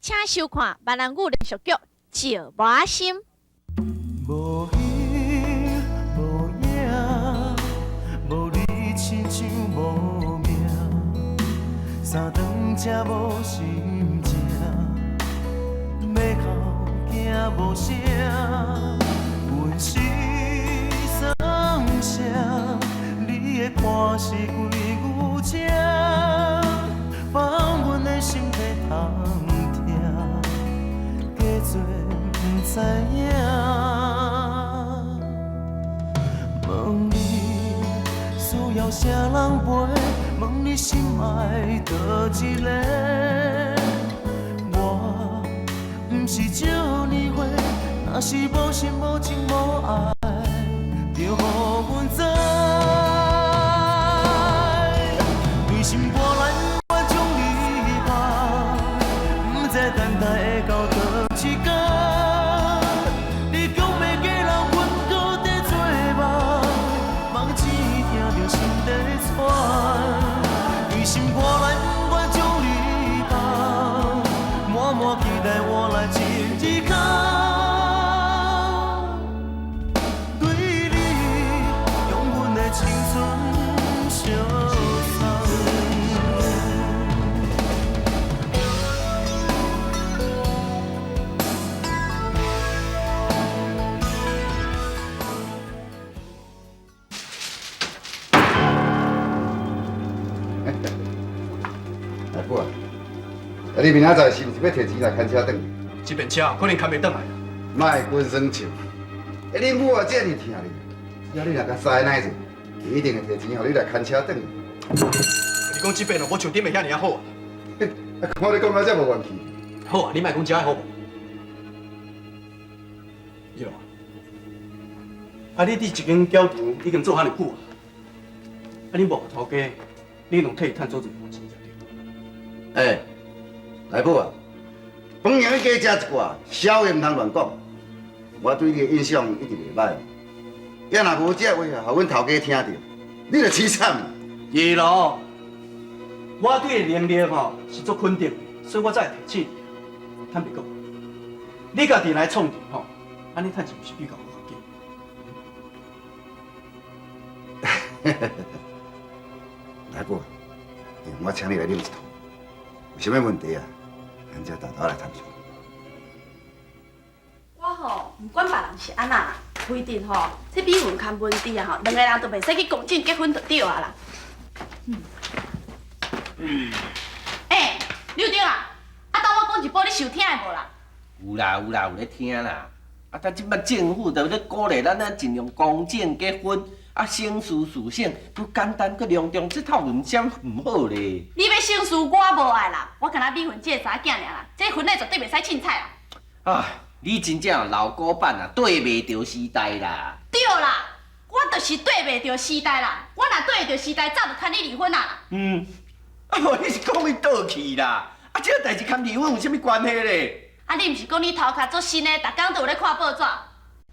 请收看闽南语连续剧《石磨心》。无影无影，无你亲像无命，三顿食无心情，要哭惊无声，阮是双声，你的看是几牛车，放阮的心在通听，加做不知影。问你需要啥人陪？问你心爱倒一个？我不是少年花，若是无心无情无爱，就予阮知。对心肝难，我将你放，不知等待会到倒一天。你讲要嫁人，阮搁在做梦，梦只听着心在喘。对心肝难，我将你放，满满期待我来亲一口。对你用阮的青春相送。大姑啊，你明仔载是毋是要摕钱来牵车转？这边车可能牵袂转来啦。莫滚酸笑。恁母啊，这么疼你，只要你若甲塞奶者，一定会摕钱互你来牵车转。你讲这边哦，无像顶面遐尔好啊。啊，看你讲到这无怨气。好啊，你莫讲这好无？对啊。啊，你伫一间饺店已经做遐尼久啊，啊，你无头家，你拢替伊趁做一份钱才对。大母啊，饭样你加食一寡，少爷唔通乱讲。我对你的印象一直袂歹，要若无这话啊，互阮头家听到，你就凄惨。是咯，我对你的能力吼是足肯定的，所以我才会提醒你。坦白讲，你家己来创业吼，安尼趁钱是比较好紧。大母，我请你来啉一桶，有啥物问题啊？咱才大头来谈算。我吼，唔管别人是安那，不一定吼。这比文看文治啊吼，两个人都袂使去公证结婚就对啊啦。刘丁啊，啊，等我讲一步，你收听的无啦？有啦有啦，有咧听啦。啊，但即摆政府就咧鼓励咱啊，尽量公证结婚，啊，省事事省，不简单佮隆重，这套论啥唔好咧？你要省事，我无爱啦。我干那美婚这个查囝尔啦，这婚礼绝对袂使凊彩啦。啊，你真正老古板啊，对袂着时代啦。对啦，我就是对袂着时代啦。我若对得着时代，早就劝你离婚啦。啊无你是讲伊倒去啦？啊，这个代志跟离婚有啥物关系咧？啊，你毋是讲你头壳做新的，逐工都有咧看报纸？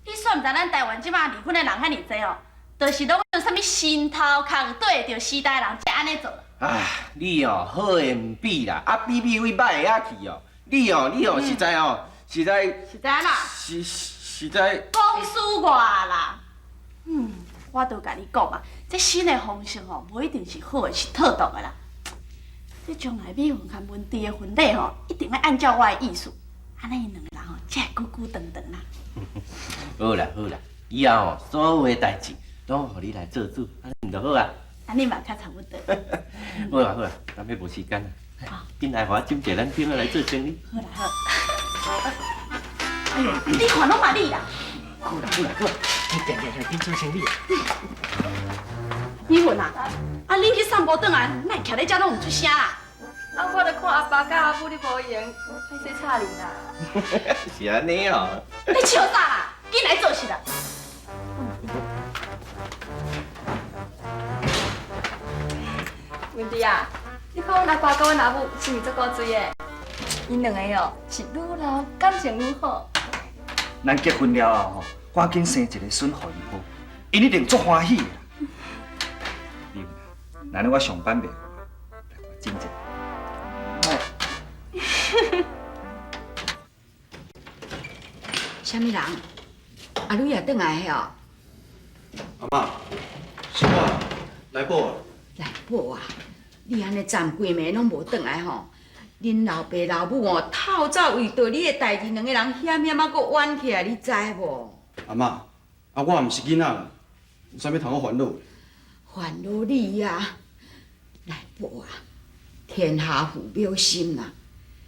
你算毋知咱台湾即马离婚的人遐尼济哦，就是拢用啥物心头壳对得着时代的人才安尼做。啊，你哦好的唔比啦，啊比比位歹下去哦。你哦实在哦实在安那？实在讲输我啦。我都甲你讲啊，这新的方式吼，无一定是好的，是套动的啦。这将来美云和文治的婚礼吼，一定要按照我的意思，安尼因两个人吼才会久久长长啦。好啦好啦，以后哦所有的代志拢互你来做主，安尼唔就好啊？安尼嘛较差不多。好啦好啦，咱要无时间啦，紧来互我斟一咱朋友来做生意。好啦好。哎呦，你看拢嘛你啦。好啦好啦好啦，你定做生意。你问啊？啊，恁去散步转来，莫徛咧遮拢唔出声啦。啊，我著看阿爸甲阿母你无闲，歹势吵你啦。是安尼哦。你笑啥啦？紧来做事啦！文治啊，你看阮阿爸甲阮阿母是毋是足够水的？因两个哦，是愈老感情愈好。咱结婚了后吼，赶紧生一个孙互伊好，因一定足欢喜的。你哪能我上班袂？来我斟一下。什么人？阿女也转来哦。阿嬷，是我来报啊。来报啊！你安尼站规暝拢无转来吼，恁老爸老母哦，透早为着你的代志，两个人险险啊，搁冤起来，你知无？阿嬷，我毋是囡仔啦，有啥物通我烦恼？烦恼你呀！来报啊！天下父母心啦，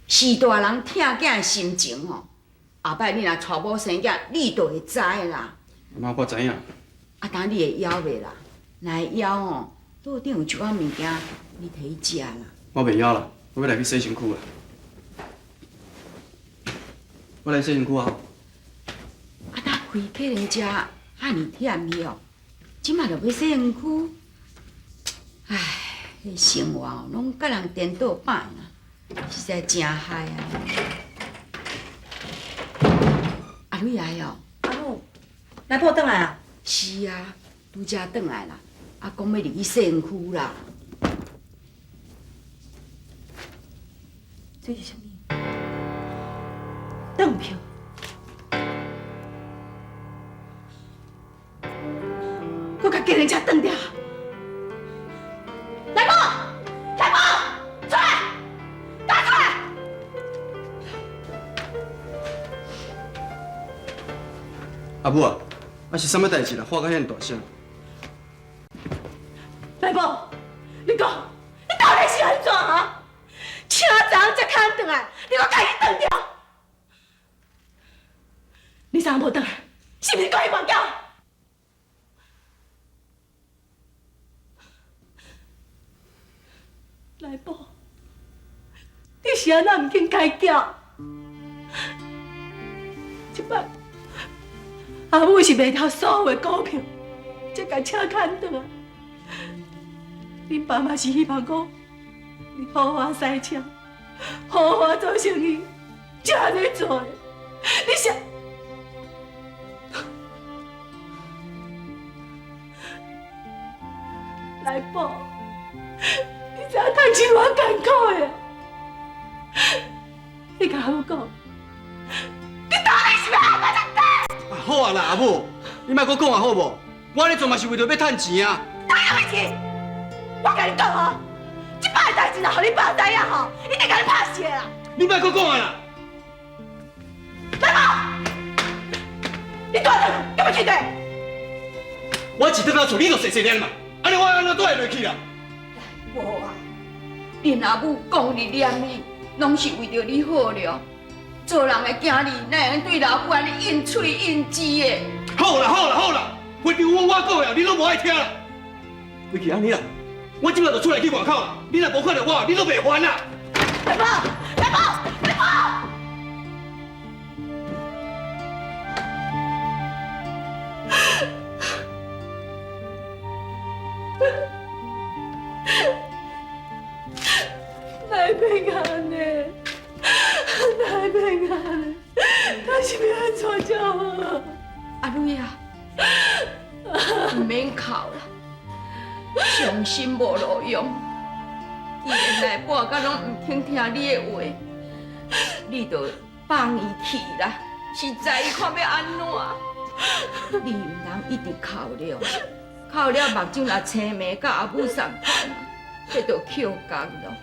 是大人疼囝的心情吼。后摆你若娶某生囝，你就会知啦。阿嬷，我知影。啊，当你会枵袂啦？若会枵吼，桌顶有一寡物件，你摕去食啦。我袂枵啦，我要来去洗身躯啦。我来洗身躯啊！啊，当开客人食，遐尼忝去哦，即马就要洗身躯。唉，迄生活哦，拢甲人颠倒摆啦，实在真害啊！阿女来哦，阿母，来报转来啊？是啊，拄则转来啦。啊，讲要入去洗身躯啦。这是什么？灯票。我甲家人车断掉。来宝，来宝，出来，打出来！阿母啊，啊是啥物代志啦？喊甲遐大声。来宝，你讲，你到底是安怎啊？车昨昏才开转来，你搁家己断掉？你昨昏无转来，是毋是故意绑架？来宝，你是安怎毋肯开叫？即摆阿母是卖掉所有的股票，才甲车砍转来。恁爸嘛是希望讲，你好好赛车，好好做生意，才安尼做的。你想，来宝，你知影趁钱偌艰苦的啊？你甲阿母讲，你到底是要安怎做？好啊啦，阿母，你莫搁讲啊好无？我安尼做嘛是为着要趁钱啊。当然是，我甲你讲哦，即摆的代志若互你爸知影吼，一定甲你拍死的啦！你莫搁讲啊啦！来宝，你住下，干嘛去对？我一顿要做，你就细细念嘛，安尼我安怎倒会落去啦？无啊，恁阿母讲你念你，拢是为着你好了。做人的囝儿，哪会对老母安尼应喙应舌的？好啦好啦好啦，非常我讲的，你拢无爱听啦。规矩安尼啦，我即摆就出来去外口啦。你若无看到我，你都袂还啦。来宝，来宝，来宝！来平安呢，来平安，他是要安怎叫好？阿女啊，唔免哭啦，伤心无路用。伊的内爸甲拢唔听你的话，你就放伊去啦。实在伊看要安怎？你唔通一直哭了，哭了目睭若青眉，甲阿母相款啊，这就扣工咯。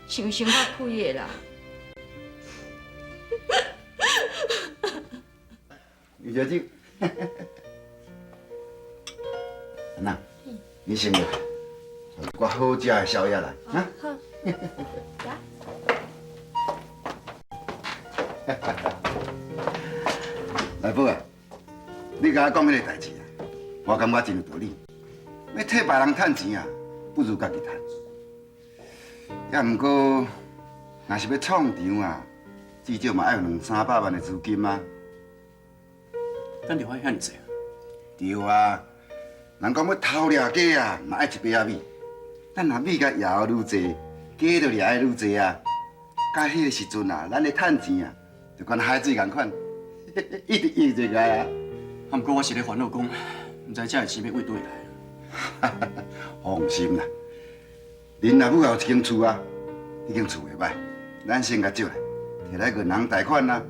想想较开的啦。有小酒，那，你先来，做一个好食的宵夜来，啊？好，来宝啊，你甲我讲迄个代志啊，我感觉真有道理。要替别人趁钱啊，不如家己趁。也毋过，若是要创场啊，至少嘛要有200-300万的资金啊。咱就花遐尼济啊？对啊，人讲要偷掠鸡啊，嘛爱一杯仔米。咱若米甲摇愈济，鸡就掠的愈济啊。到迄个时阵啊，咱的趁钱啊，就跟海水共款，一直游入来啊。啊，毋过我是咧烦恼讲，毋知这个钱要为倒位来。放心啦，恁阿母也有一间厝啊，迄间厝袂歹，咱先甲借来，摕来银行贷款啊，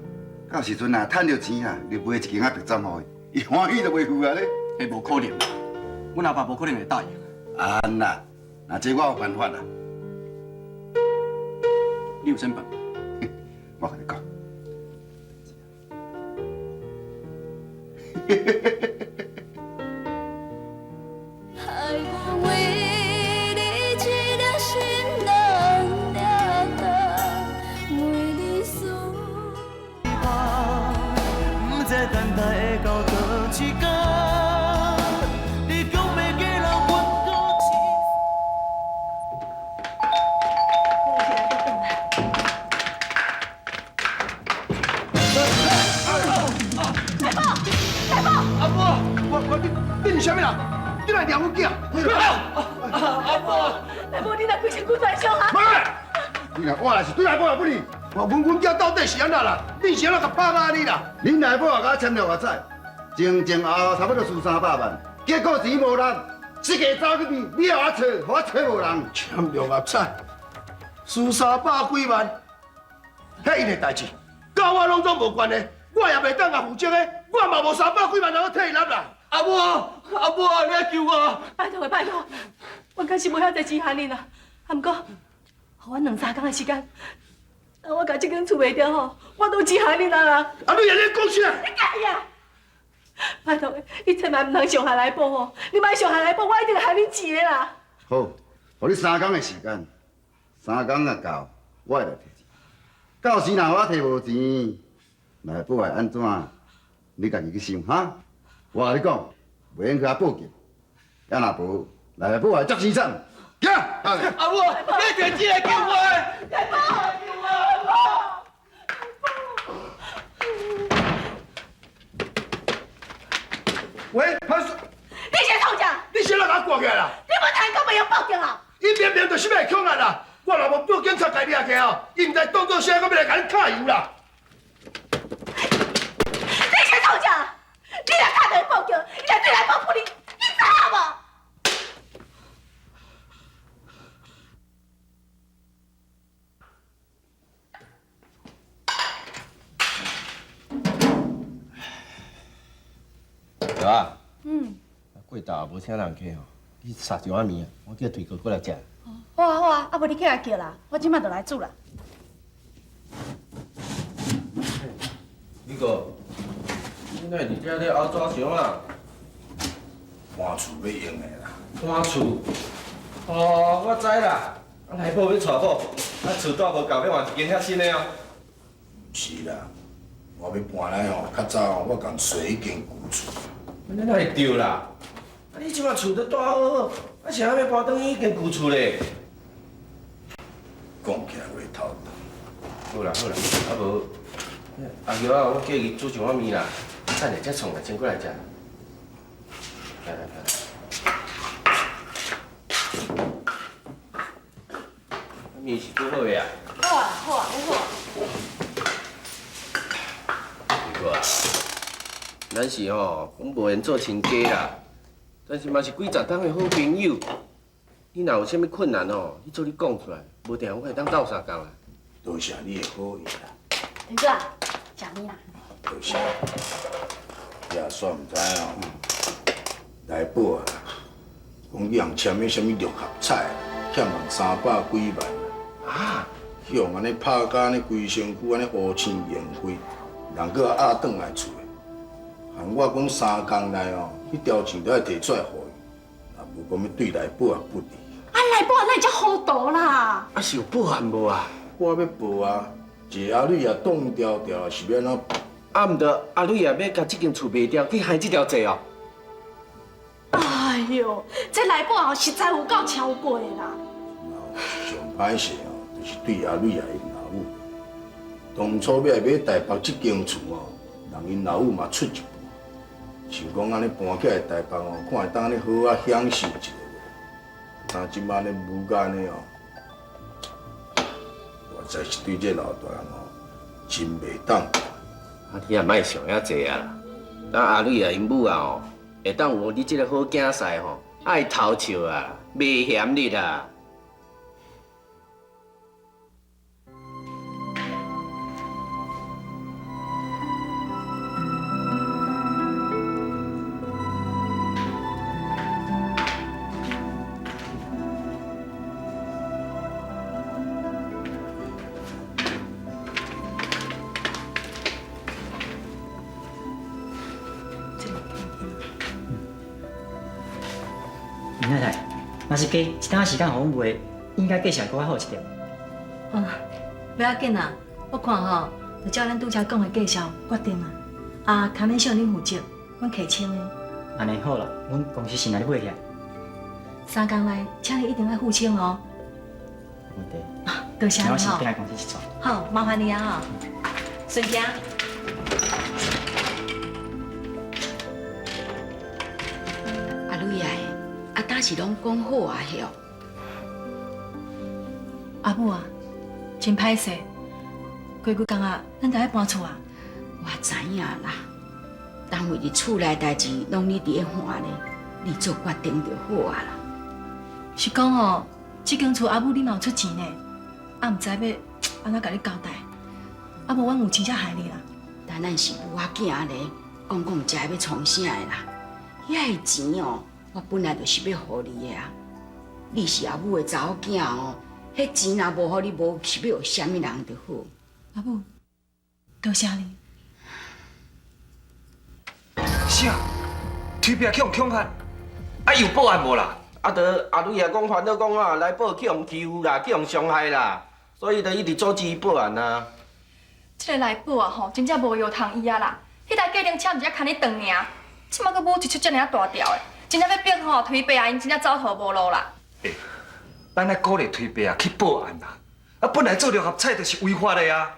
到时阵啊，趁着钱啊，你买一间白针互伊，伊欢喜都袂赴啊咧。迄无可能，阮阿爸无可能会答应。安啦，那这我有办法啦。你有啥办法？我跟你讲。不知等待会到倒一天，你讲要给人温度阿婆，你是啥物人？你来抓我囝？阿婆，来无你若规身躯全伤啊！妈，你若我若是对来我不你，我问阮囝到底是安怎啦？你是安怎甲拍打你啦？恁内母也甲我签了我知，前后差不多输300万，结果钱无人，一家走去比，你互我找无人。签了合彩，输300几万，迄因的代志，甲我拢总无关的，我也袂当甲负责的，我嘛无300几万人替伊拿啦。阿婆，你来救我！拜托，我敢是无遐济钱喊你啦。啊，毋过，互我2、3天的时间，等我甲这间厝卖掉吼，我都钱喊你啦。啊，你安尼讲啥？你改呀！拜托，你千万唔通上下来报吼！你莫上下来报，我一定喊你钱的啦。好，互你3天的时间，3天啊到，我会来提钱。到时若我提无钱，内部会安怎？你家己去想哈。我甲你讲，袂用去遐报警，要若无，内部会足凄惨。行，阿婆，你提钱来救我！来报！喂，潘叔，你先创啥？你先来甲我挂起来啦！你无听讲袂用报警啊？伊明明就是要抢咱啦！我若无报警察甲伊抓起哦，伊毋知当作啥，我要来甲你卡油啦！你先创啥？你若打电话报警，伊就对来报你，你知影无？对啊。过昼也无请人客哦，你杀一碗面啊，我叫推哥过来食。好啊，啊无你起来叫啦，我即摆就来煮啦。你个，你哪伫遮咧熬纸箱啊？搬厝要用的啦。搬厝。哦，我知啦。啊，内部要娶某，啊，厝住无够，要换一间遐新的哦。是啦，我要搬来吼，较早吼，我共洗一间旧厝。安尼哪会对啦？啊，你即摆厝都住好好，啊，是还要搬转去迄间旧厝咧？讲起来话头大。好啦，啊无，阿玉啊，我叫伊煮一碗面啦，等下再创来先过来食。来，面是煮好个啊？好啊，好啊。不过啊，咱是吼，讲无缘做亲家啦，但是嘛是几十档的好朋友。你若有啥物困难哦，你做你讲出来，无定我会当斗相共啦。多谢你的好意啦，大哥啊，食面啦。多谢。也煞毋知哦，来宝啊，讲伊人签迄啥物六合彩，欠人300几万啊！向安尼拍甲安尼规身躯安尼乌青烟灰，人搁压转来厝的，喊我讲3工内哦，迄条钱都要摕出来互伊，若无讲要对来宝也不利。啊，来报那才好赌啦！啊是有报案无啊？我要报啊，一个阿女也冻掉掉，是要安怎？啊，毋着阿女也要甲即间厝卖掉，去害即条债哦。哎呦，这来报哦，实在有够超过的啦！上歹势哦，就是对阿女也因老母。当初要来买台北即间厝哦，人因老母嘛出一步，想讲安尼搬起来台北哦，看会当安尼好啊享受一下。但即摆安尼母甲安尼哦，我实在是对这老大人哦，真袂当。啊，你也莫想遐济啊啦！咱阿女啊，因母啊吼，会当有你即个好囝婿吼，爱偷笑啊，袂嫌你啦。林太太，若是加一单时间互阮卖，应该价钱搁较好一点。不要紧啦，我看吼，就照咱拄则讲的介绍决定啊。啊，卡免向恁负责，阮客清的。安尼好啦，阮公司先来你买起来。 3天内，请你一定要付清哦。没问题。多谢你我先吼。进来公司一撮。好，麻烦你啊哈。顺行。阿女啊，阿当是拢讲好啊，嘿哦。阿母啊，真歹势，过几工啊，咱就要搬厝啊。我知影啦，单位的厝内代志拢你伫咧看咧，你做决定就好啊啦。 是讲哦，这间厝阿母你嘛有出钱呢，啊，唔知要安怎甲你交代，啊无阮有钱才害你啦。但咱是母仔囝咧，讲才要创啥的啦？遐个钱哦，我本来就是要互你的啊。你是阿母的查某囝哦，迄钱若无互你，无是要互啥物人就好。阿母，多谢你。啥？推壁去用恐吓？啊，有报案无啦？ 啊，阿女也讲烦恼讲啊，来报去互欺负啦，去互伤害啦，所以就一直阻止伊报案啊。这个来报啊吼，真正无药通医啊啦！迄台计程车毋是牵你长尔，即马阁舞一出遮尔大条的，真正要逼吼推白啊，因真正走投无路啦。咱来鼓励推白啊去报案啦！啊，本来做六合彩就是违法的啊！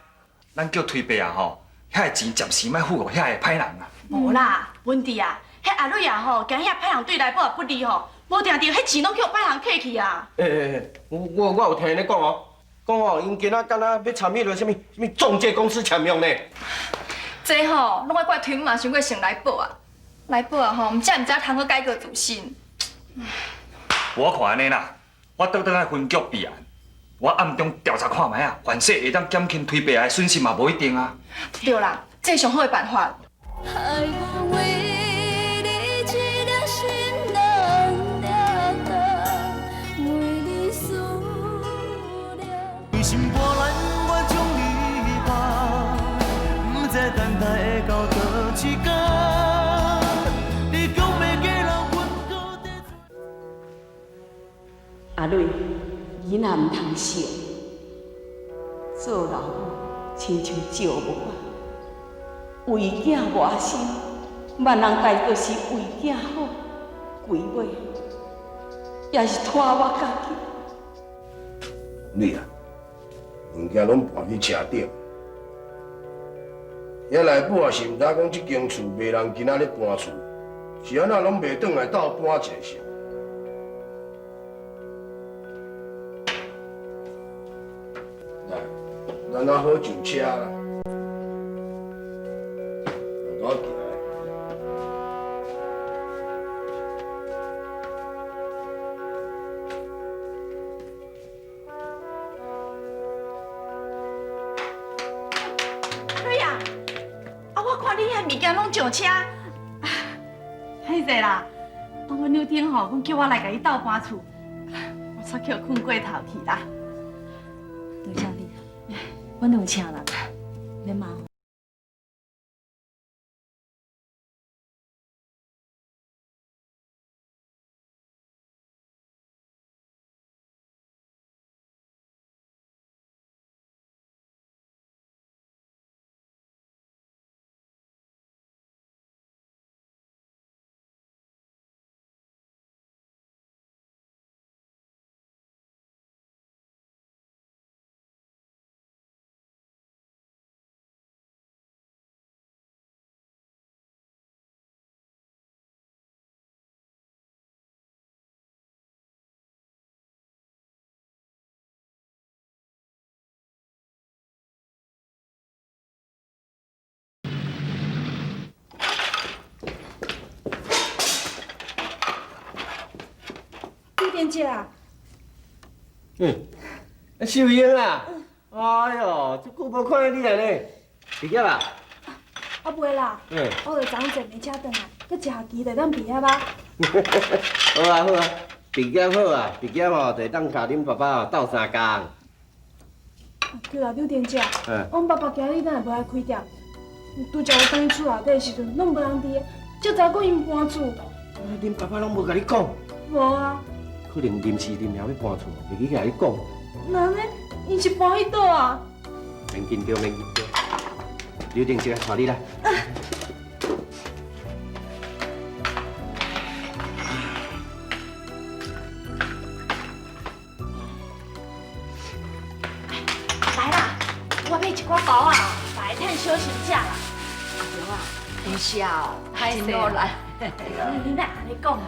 咱叫推白啊吼，遐个钱暂时莫付互遐个歹人啊。无啦，文弟啊，迄阿瑞啊吼，惊遐歹人对来宝不利吼。 无定定，迄钱拢叫歹人摕去啊！我有听你讲哦，讲哦，因今仔敢若要参与了什么中介公司签约呢？这吼，拢爱怪推嘛，想过先来报啊！来报啊吼，毋知通好改过自新。我看安尼啦，我倒来分局备案，我暗中调查看卖啊，凡说会当减轻推白的损失嘛，无一定啊。对啦，这是上好的办法。为心波澜，我将你放，不知等待会到倒一天。你讲要嫁人，阮搁在。阿瑞，囡仔唔通笑，做老母亲像照母啊，为囝外心，万人家就是为囝好，规尾也是拖我家己。你啊，物件拢搬去车顶，遐内母也是毋知讲即间厝卖人今仔咧搬厝，是安那拢袂转来斗搬一下是？来，咱啊好上车啦，我行来。 物件拢上车，歹势啦！阮那天吼，阮叫我来甲伊斗搬厝，我煞叫困过头去啦。多谢你，阮都有请人，免忙。莲姐啊，秀英啊，哎呦，这久无看见你啊呢，毕业啦？啊袂啦，我就昨昏坐火车转来，去食下鸡，就当毕业吧。好啊好啊，毕业好啊，毕业吼就当甲恁爸爸斗3工。对啦，柳莲姐，阮爸爸今日哪会无爱开店？拄则我等伊厝内底的时阵，拢无人伫，才知讲因搬厝。恁爸爸拢无甲你讲？无啊。可能临时临了要搬厝，袂记甲你讲。那呢？伊是搬去倒啊？免紧张，免紧张。刘定一来，带你来。来啦，我买一寡包啊，来趁小心食啦。阿雄啊，有笑，太多来。你哪安尼讲啊？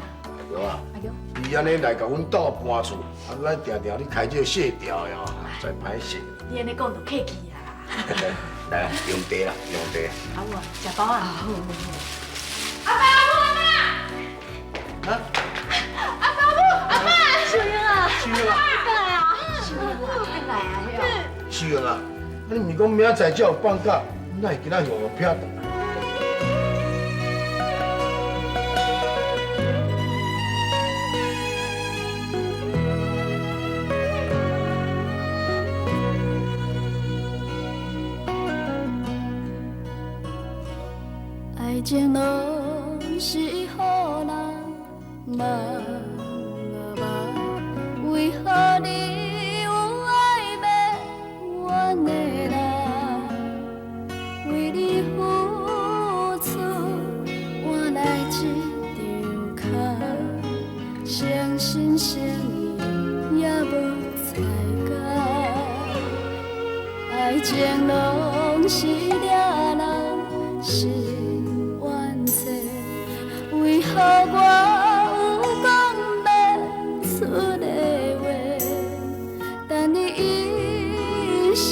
阿雄啊，你安尼来甲阮岛搬厝，咱定定你开这卸掉的哦，再歹势。你安尼讲就客气啊。来，用茶啦，用茶。好啊，食饱啊。好。阿爸阿妈，啊？阿爸阿妈，秀英啊，秀英啊，来啊，秀英啊，快来啊！秀英啊，你毋是讲明仔载才有放假，哪会今仔用撇倒？爱情拢是予人梦啊梦，为何你有爱要怨的人？为你付出换来一张卡，伤心伤意也无彩甲，爱情拢是掠人心。为何我有讲不出的话，等你一声